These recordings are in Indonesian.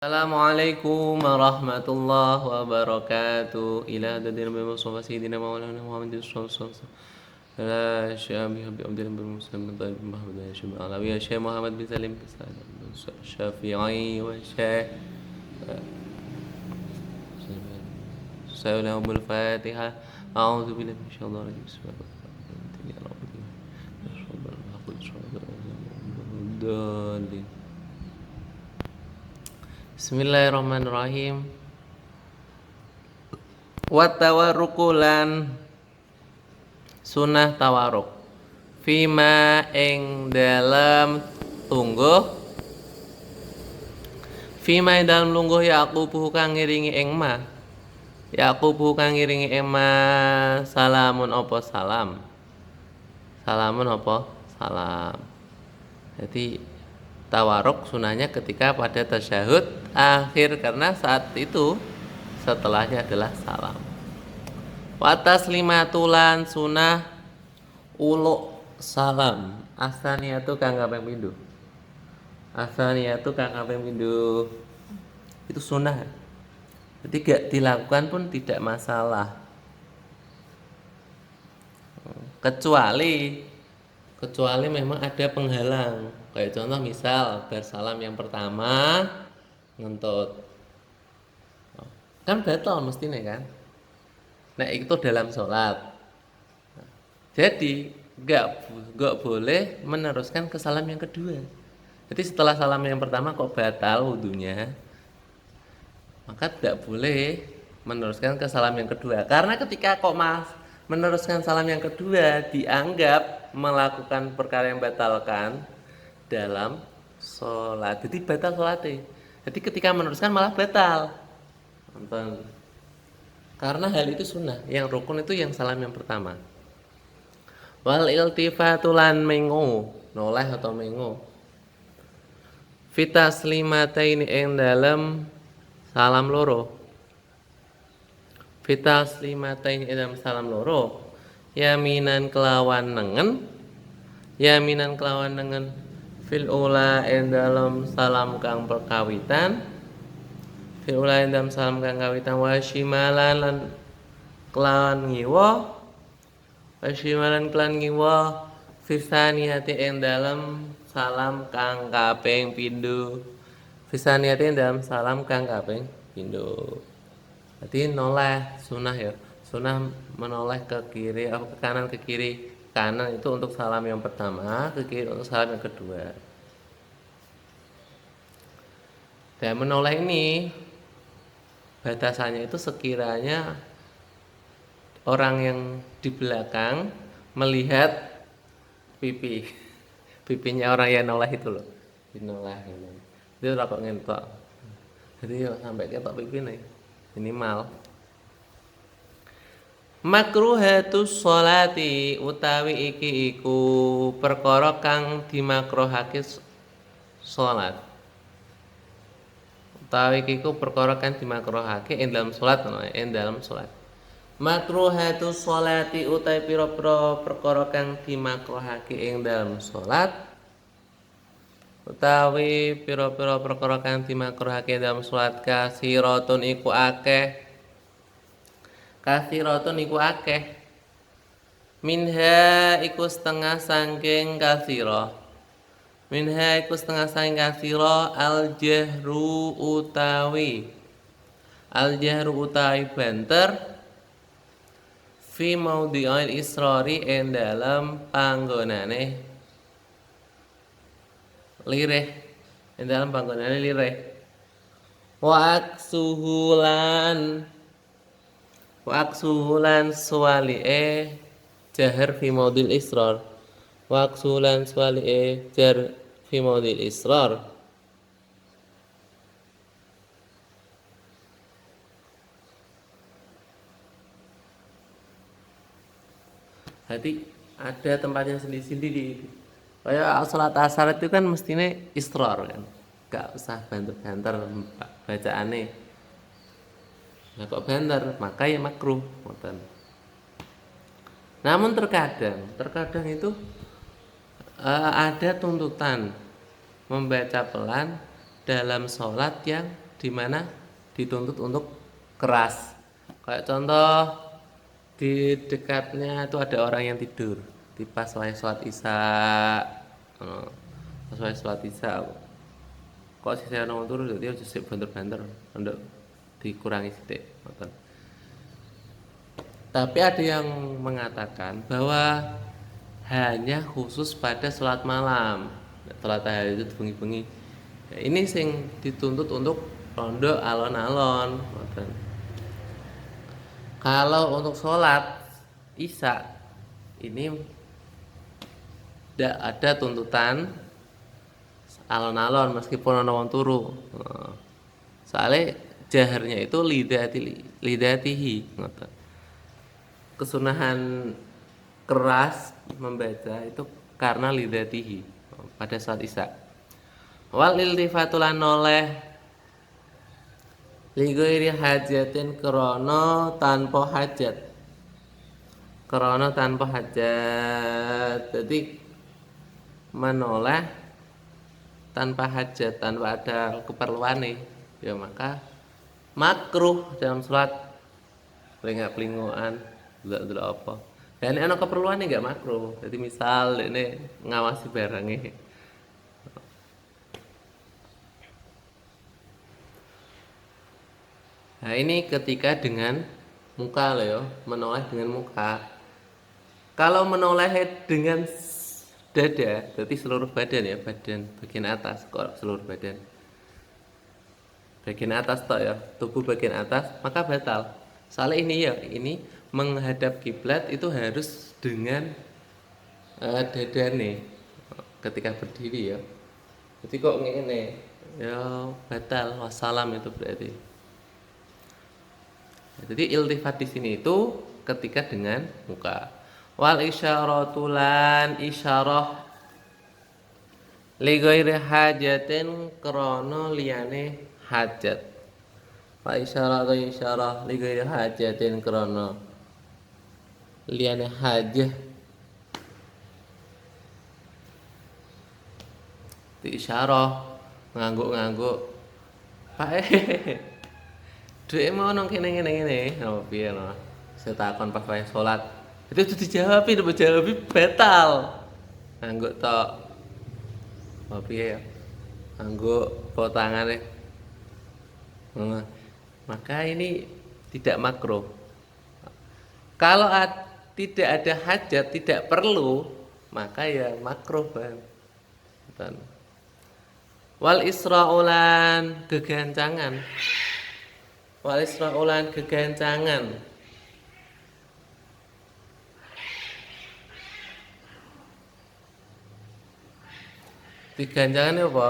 Assalamualaikum warahmatullahi wabarakatuh. Ila dadir bi Mustafa Sayyidina Maulana Muhammad sallallahu alaihi wasallam. La syabi bi abdil bin muslim bin talib Muhammad ya syekh alawi ya syekh Muhammad bin Salim bin Syafi'i wa syekh Sayyidina Abdul Fatihah. A'udzu billahi minasyaitonir rajim. Bismillahirrahmanirrahim. Bismillahirrahmanirrahim. Wa tawarrukulan sunah tawaruk fima ing dalam lungguh fima ing dalam lungguh yaqubu kang ngiringi ing ma yaqubu kang ngiringi ing ma salamun apa salam jadi tawaruk sunahnya ketika pada tasyahud akhir karena saat itu setelahnya adalah salam. Wa taslimatulan sunah uluk salam asaniyatu kang kaping pindho. Asaniyatu kang kaping pindho itu sunah. Jadi gak dilakukan pun tidak masalah. Kecuali memang ada penghalang. Kayak contoh misal bersalam yang pertama ngentut. Kan batal mestinya kan? Nah itu dalam sholat. Jadi nggak boleh meneruskan ke salam yang kedua. Jadi setelah salam yang pertama kok batal wudunya, maka tidak boleh meneruskan ke salam yang kedua. Karena ketika kok meneruskan salam yang kedua dianggap melakukan perkara yang batalkan dalam sholat. Jadi batal sholatnya. Jadi ketika meneruskan malah batal. Karena hal itu sunnah. Yang rukun itu yang salam yang pertama. Wal iltifatulan mengo, noleh atau mengo. Fitas limataini ing dalam salam loro. Fitas limataini ing dalam salam loro. Yaminan kelawan nengen. Fil ula ing dalam salam kang perkawitan. Fil ula ing dalam salam kang kawitan wa shimalan lan kelawan ngiwa. Wasyimalan klan ngiwa fisaniyati ing dalam salam kang kaping pindho. Fisaniyati ing dalam salam kang kaping pindho. Berarti noleh sunah ya. Sunah menoleh ke kiri atau ke kanan ke kiri. Kanan itu untuk salam yang pertama, ke kiri untuk salam yang kedua. Dan menoleh ini batasannya itu sekiranya orang yang di belakang melihat pipinya orang yang noleh itu loh, dinoleh gitu. Dia ora kok ngentok. Jadi yo sampai ketok pipi nih minimal. Makruhatus sholati utawi iki iku perkara kang dimakruhake salat. Utawi iki iku perkara kang dimakruhake ing dalam salat Makruhatus sholati utai pira-pira perkara kang dimakruhake ing dalam salat utawi pira-pira perkara kang dimakruhake ing dalam salat kasiratun iku akeh minha iku setengah saking kasira al jahru utawi banter fi maudhi'il israri ing dalam panggonane lirih wa aksuhulan suwali'e jahar fi maudhi'il israr Jadi ada tempatnya sendiri-sendiri. Kayak sholat asar itu kan mestinya israr kan, gak usah banter-banter bacaane. Nah kok banter, maka ya makruh. Namun terkadang itu ada tuntutan membaca pelan dalam sholat yang di mana dituntut untuk keras. Kayak contoh di dekatnya itu ada orang yang tidur di pas sholat isya. Eh, pas sholat isya kok sih saya nongol turu jadi harus sik banter-banter untuk dikurangi sedikit. Tapi ada yang mengatakan bahwa hanya khusus pada sholat malam, sholat tahajud bengi-bengi. Nah, ini sing dituntut untuk rondo alon-alon. Kalau untuk sholat isya ini tidak ada tuntutan alon-alon meskipun ana wong turu. Soalnya jaharnya itu lidatihi. Kesunahan keras membaca itu karena lidatihi pada saat isya. Wal iltifatulan noleh lighairi hajatin krana tanpa hajat. Krana tanpa hajat. Jadi menoleh tanpa hajat, tanpa ada keperluan nih, ya maka makruh dalam sholat pelingak-pelingokan delok apa. Dan ini ada keperluan nih nggak makruh. Jadi misal ini ngawasi barangnya. Nah ini ketika dengan muka loh ya, menoleh dengan muka. Kalau menoleh dengan dada, berarti seluruh badan ya, bagian atas, kok seluruh badan. Bagian atas toh ya, tubuh bagian atas, maka batal. Soalnya ini menghadap kiblat itu harus dengan dada nih ketika berdiri ya. Jadi kok ngene, ya batal, wassalam itu berarti. Jadi iltifat di sini itu ketika dengan muka. Wal isyaratulan isyarah li ghairi hajatin krana liyane hajat. Wa isyaratu isyarah li ghairi hajatin krana liyane hajah. Di isyarah ngangguk-ngangguk. Pak duwe mau nang kene-kene apa piye no. Saya takon pas wae salat. Itu dijawab, batal. Ngangguk tok. Apa piye ya? Ngangguk bawa tangane. Maka ini tidak makruh. Kalau tidak ada hajat, tidak perlu, maka ya makruh bang. Wal isra'ulan gegancangan. Wal isra'ulan gegancangan. Digancangan apa?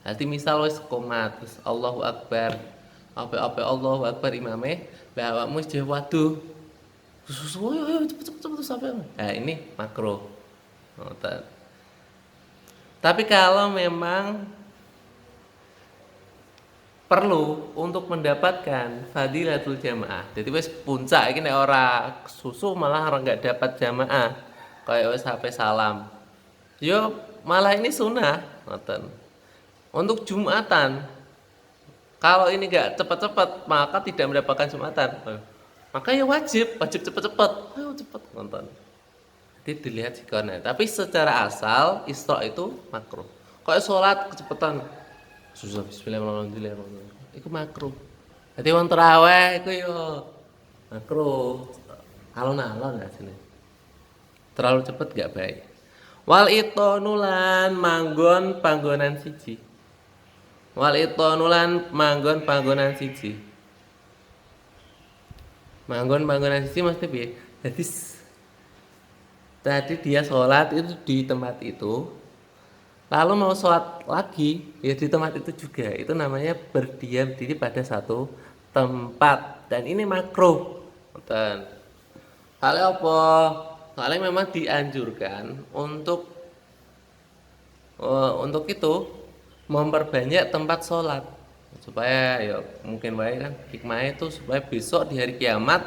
Nanti misal wis qomat terus Allahu Akbar. Apa Allahu Akbar imame, lah awakmu wis waduh. Susu ayo cepet sampai. Nah, ini makruh. Tapi kalau memang perlu untuk mendapatkan fadilatul jamaah. Jadi wis puncak iki nek ora susu malah ora enggak dapat jamaah. Kayak wis sampai salam. Yo malah ini sunnah, ngoten. Untuk Jumatan, kalau ini enggak cepat-cepat maka tidak mendapatkan Jumatan. Maka ya wajib cepet-cepet. Ayo cepet nonton. Jadi dilihat sikonnya. Tapi secara asal isra itu makruh. Kayak sholat kecepatan. Susah bismillahirrahmanirrahim. Iku makruh. Jadi wong tarawih iku yo makruh. Alon-alon ya sini. Terlalu cepet gak baik. Wal itonulan manggon panggonan siji. Wal itonulan manggon panggonan siji. Manggon panggonan siji mesti piye? Jadi tadi dia sholat itu di tempat itu, lalu mau sholat lagi ya di tempat itu juga. Itu namanya berdiam diri pada satu tempat dan ini makruh. Hal apa? Soalnya memang dianjurkan untuk itu memperbanyak tempat sholat supaya ya mungkin baik kan hikmahnya itu supaya besok di hari kiamat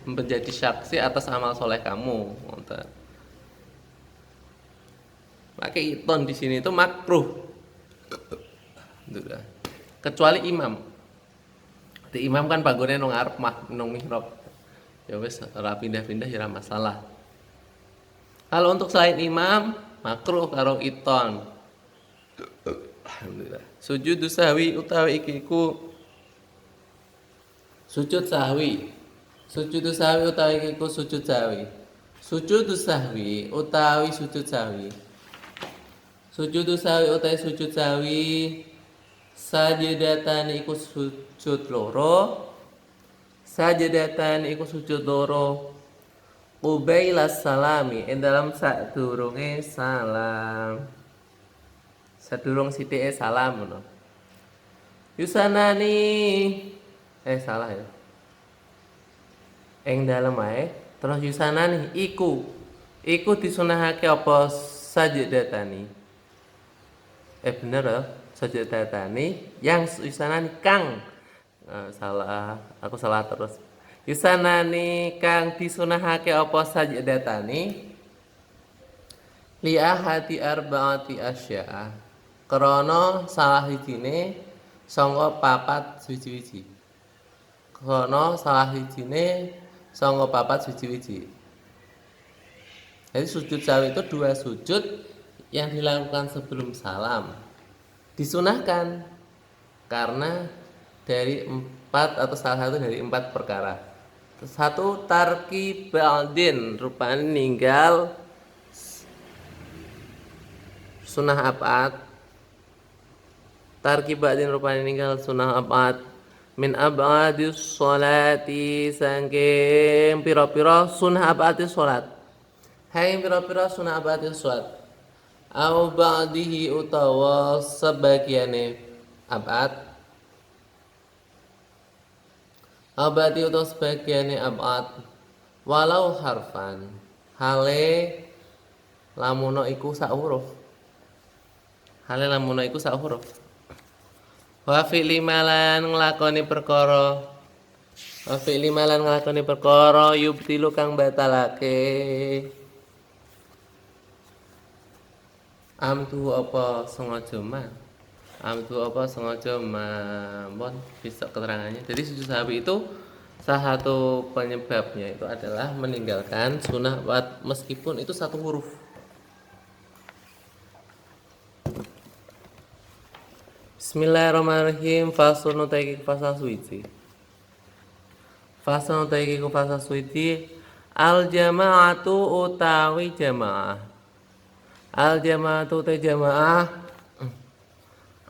menjadi saksi atas amal soleh kamu. Maka iton di sini itu makruh Alhamdulillah. Kecuali imam. Di imam kan panggone nang arep nang mihrab. Ya wis ora pindah-pindah ya ora masalah. Kalau untuk selain imam, makruh karo iton. Alhamdulillah. Sujud sahwi utawi iku sujud sahwi. Sujud sahwi utawi iku sujud sahwi. Sujud sahwi utawi sujud sahwi. Sujud sahwi utawi sujud sahwi sajadatan iku sujud loro. Sajadatan iku sujud loro. Qubailas salami ing dalam sadurunge salam. Sadurung sithike salam ngono. Yusanani salah ya. Ing dalem ae terus yusanani iku disunahake apa sajadatani. Bener ya, sajadatani yang yusanani kang aku salah terus. Yusanani kang disunahake apa sajadatani li ahadi arba'ati asya'a krana salah wijine sanga papat suci-wiji. Krana salah wijine sanga papat suci-wiji. Jadi sujud sahwi itu 2 sujud yang dilakukan sebelum salam. Disunahkan karena dari 4 atau salah satu dari 4 perkara. Satu tarki ba'din rupane ninggal sunah abad. Tarki ba'din rupane ninggal sunah abad min abadis sholati sangking pira-pira sunah abadis sholat. Hai pira-pira sunah abadis sholat. Au ba'dihi utawa sebagiane abad. Abadi utawa sebagiane abad. Walau harfan hale lamun iku sak huruf. Hale lamun iku sak huruf. Wa fi'li malan nglakoni perkara. Wa fi'li malan nglakoni perkara yubtilu kang batalake. Amtu apa sengaja mah? Amtu apa sengaja mah? Bon, bisa keterangannya. Jadi sujud sahwi itu salah satu penyebabnya itu adalah meninggalkan sunah meskipun itu satu huruf. Bismillahirrahmanirrahim. Faslun utaiki fasal suci. Faslun utaiki fasal suci. Al jama'atu utawi jamaah. Al jama'atu utawi jamaah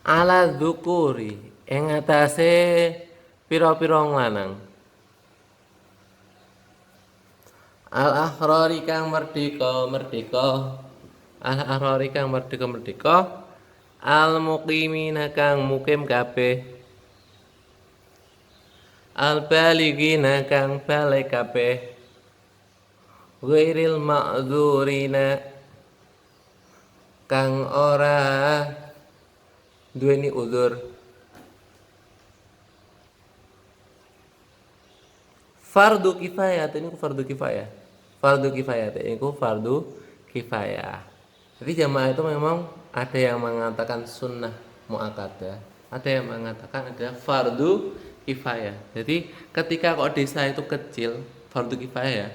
ala dzukuri ing atase pira-pira lanang. Al ahrari kang merdeka. Al ahrari kang merdeka. Al muqimina kang mukim kabeh. Al balighina kang balik kabeh. Ghairil ma'dzurina kang ora duweni uzur. Fardu kifayah ini fardu kifayah. Fardu kifayah ini fardu kifayah. Jadi jamaah itu memang ada yang mengatakan sunnah muakkadah, ada yang mengatakan ada fardu kifayah. Jadi ketika kok desa itu kecil, fardu kifayah.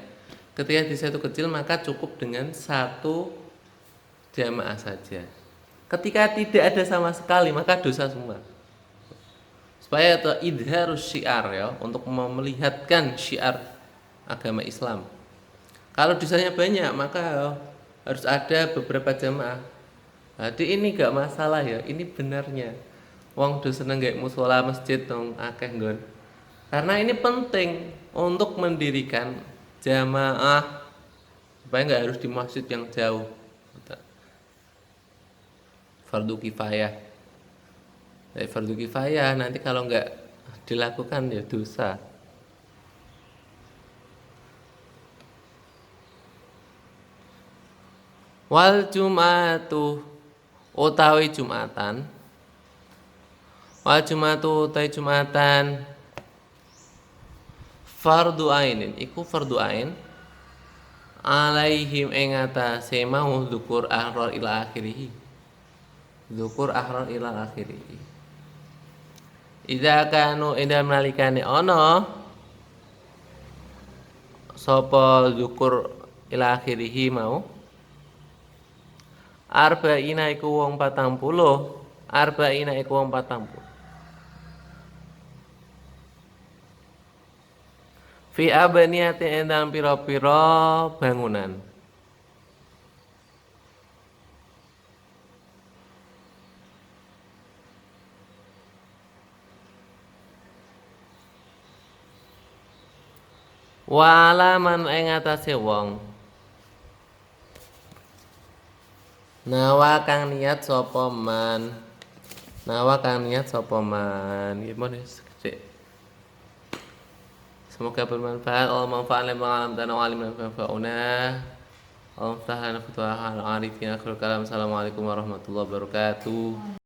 Ketika desa itu kecil maka cukup dengan satu jamaah saja. Ketika tidak ada sama sekali maka dosa semua. Supaya itu idharus syiar ya, untuk melihatkan syiar agama Islam. Kalau dosanya banyak maka harus ada beberapa jamaah. Jadi ini gak masalah ya, ini benarnya. Wong do seneng gak mushola masjid dong akeh nggon. Karena ini penting untuk mendirikan jamaah supaya nggak harus di masjid yang jauh. Fardu kifayah. Dari fardu kifayah nanti kalau nggak dilakukan ya dosa. Wal jum'atu utawi jumatan. Wal jum'atu utawi jumatan fardu ainin iku fardu ain alaihim ing atase mau dzukur ahrar ila akhirih. Dzukur ahrar ila akhirih. Idza kanu ida nalikane ana sapa zukur ila akhirih mau arba'ina iku wong 40 arba'ina iku wong 40 fi abaniyati endang pira-pira bangunan walaman ing atase wong nawa kang niat sapa man gimana sih. Semoga bermanfaat. Allah manfaat lima alam dan alim dan manfauna. Allah tahan futuhal arifin akhir kalam. Assalamualaikum warahmatullahi wabarakatuh.